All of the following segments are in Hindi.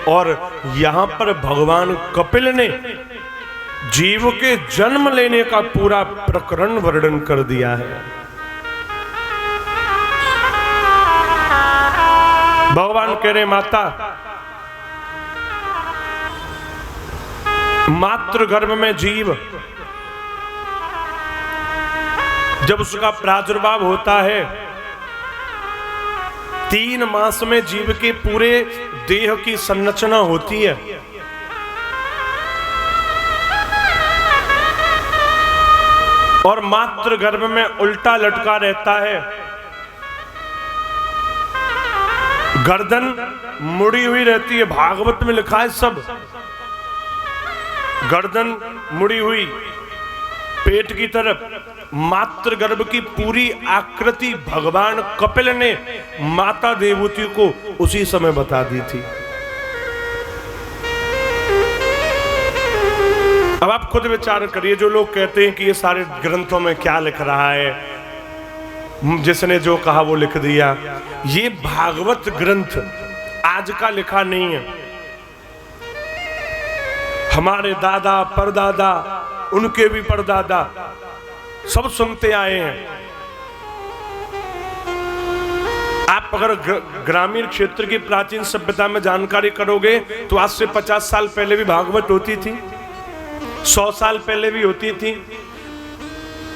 और यहाँ पर भगवान कपिल ने जीव के जन्म लेने का पूरा प्रकरण वर्णन कर दिया है। भगवान कह रहे माता, मातृ गर्भ में जीव जब उसका प्रादुर्भाव होता है, 3 मास में जीव के पूरे देह की संरचना होती है। और मातृ गर्भ में उल्टा लटका रहता है, गर्दन मुड़ी हुई रहती है। भागवत में लिखा है सब, गर्दन मुड़ी हुई पेट की तरफ। मातृ गर्भ की पूरी आकृति भगवान कपिल ने माता देवहूति को उसी समय बता दी थी। अब आप खुद विचार करिए, जो लोग कहते हैं कि ये सारे ग्रंथों में क्या लिख रहा है, जिसने जो कहा वो लिख दिया। ये भागवत ग्रंथ आज का लिखा नहीं है। हमारे दादा परदादा, उनके भी परदादा सब सुनते आए हैं। आप अगर ग्रामीण क्षेत्र की प्राचीन सभ्यता में जानकारी करोगे तो आज से 50 साल पहले भी भागवत होती थी, 100 साल पहले भी होती थी।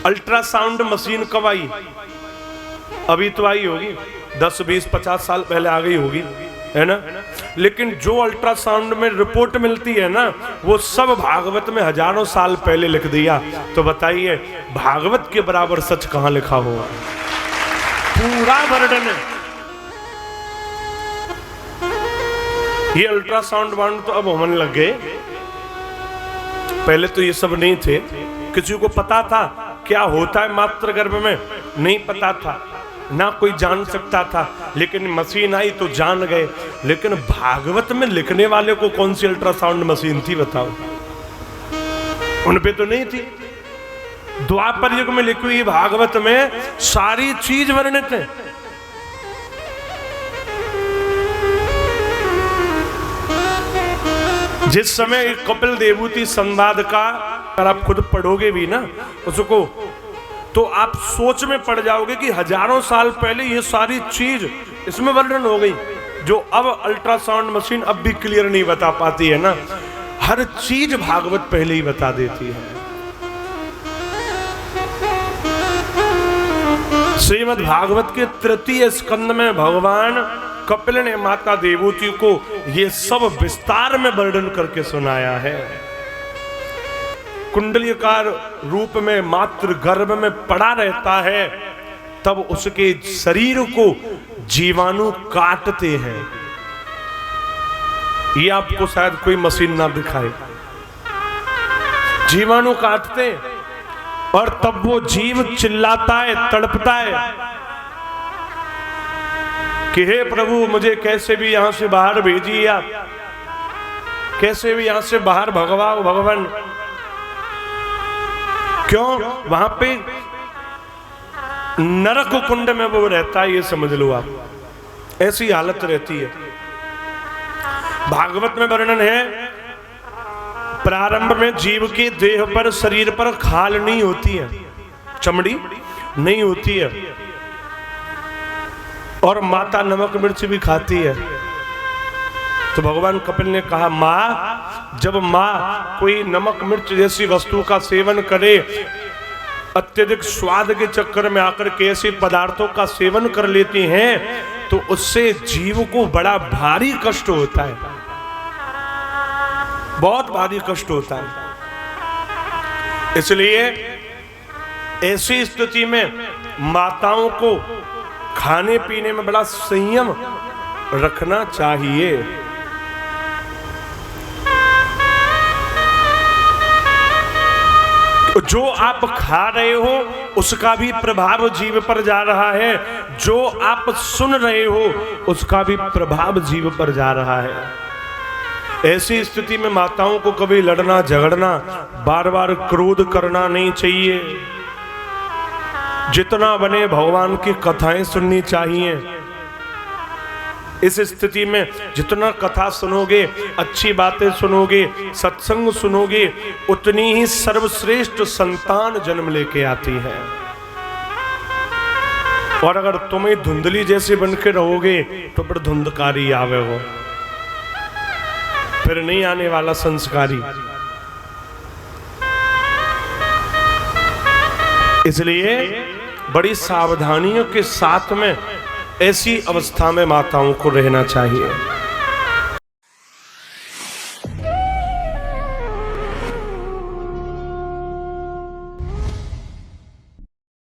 अल्ट्रासाउंड मशीन कब आई? अभी तो आई होगी, 10, 20, 50 साल पहले आ गई होगी, है ना। लेकिन जो अल्ट्रासाउंड में रिपोर्ट मिलती है ना, वो सब भागवत में हजारों साल पहले लिख दिया। तो बताइए भागवत के बराबर सच कहां लिखा हुआ? पूरा वर्णन है। ये अल्ट्रासाउंड वाउंड तो अब होने लग गए, पहले तो ये सब नहीं थे। किसी को पता था क्या होता है मातृ गर्भ में? नहीं पता था, ना कोई जान सकता था। लेकिन मशीन आई तो जान गए। लेकिन भागवत में लिखने वाले को कौन सी अल्ट्रासाउंड मशीन थी बताओ? उन पे तो नहीं थी। द्वापर युग में लिखी हुई भागवत में सारी चीज वर्णित है। जिस समय कपिल देवहूति संवाद का अगर आप खुद पढ़ोगे भी ना उसको, तो आप सोच में पड़ जाओगे कि हजारों साल पहले ये सारी चीज इसमें वर्णन हो गई, जो अब अल्ट्रासाउंड मशीन अब भी क्लियर नहीं बता पाती है ना। हर चीज भागवत पहले ही बता देती है। श्रीमद् भागवत के 3 स्कंद में भगवान कपिल ने माता देवहूति को ये सब विस्तार में वर्णन करके सुनाया है। कुंडलीकार रूप में मातृ गर्भ में पड़ा रहता है, तब उसके शरीर को जीवाणु काटते हैं। ये आपको शायद कोई मशीन ना दिखाए। जीवाणु काटते और तब वो जीव चिल्लाता है, तड़पता है कि हे प्रभु मुझे कैसे भी यहां से बाहर भेजिए, आप कैसे भी यहां से बाहर भगवाओ भगवान। क्यों? वहां पे नरक कुंड में वो रहता है, ये समझ लो आप, ऐसी हालत रहती है। भागवत में वर्णन है, प्रारंभ में जीव के देह पर, शरीर पर खाल नहीं होती है, चमड़ी नहीं होती है, और माता नमक मिर्च भी खाती है। तो भगवान कपिल ने कहा, माँ, जब माँ कोई नमक मिर्च जैसी वस्तु का सेवन करे, अत्यधिक स्वाद के चक्कर में आकर के ऐसे पदार्थों का सेवन कर लेती हैं, तो उससे जीव को बड़ा भारी कष्ट होता है, बहुत भारी कष्ट होता है। इसलिए ऐसी स्थिति में माताओं को खाने पीने में बड़ा संयम रखना चाहिए। जो आप खा रहे हो उसका भी प्रभाव जीव पर जा रहा है, जो आप सुन रहे हो उसका भी प्रभाव जीव पर जा रहा है। ऐसी स्थिति में माताओं को कभी लड़ना झगड़ना, बार बार क्रोध करना नहीं चाहिए। जितना बने भगवान की कथाएं सुननी चाहिए। इस स्थिति में जितना कथा सुनोगे, अच्छी बातें सुनोगे, सत्संग सुनोगे, उतनी ही सर्वश्रेष्ठ संतान जन्म लेके आती है। और अगर तुम ही धुंधली जैसे बन के रहोगे तो फिर धुंधकारी आवे हो, फिर नहीं आने वाला संस्कारी। इसलिए बड़ी सावधानियों के साथ में ऐसी अवस्था में माताओं को रहना चाहिए।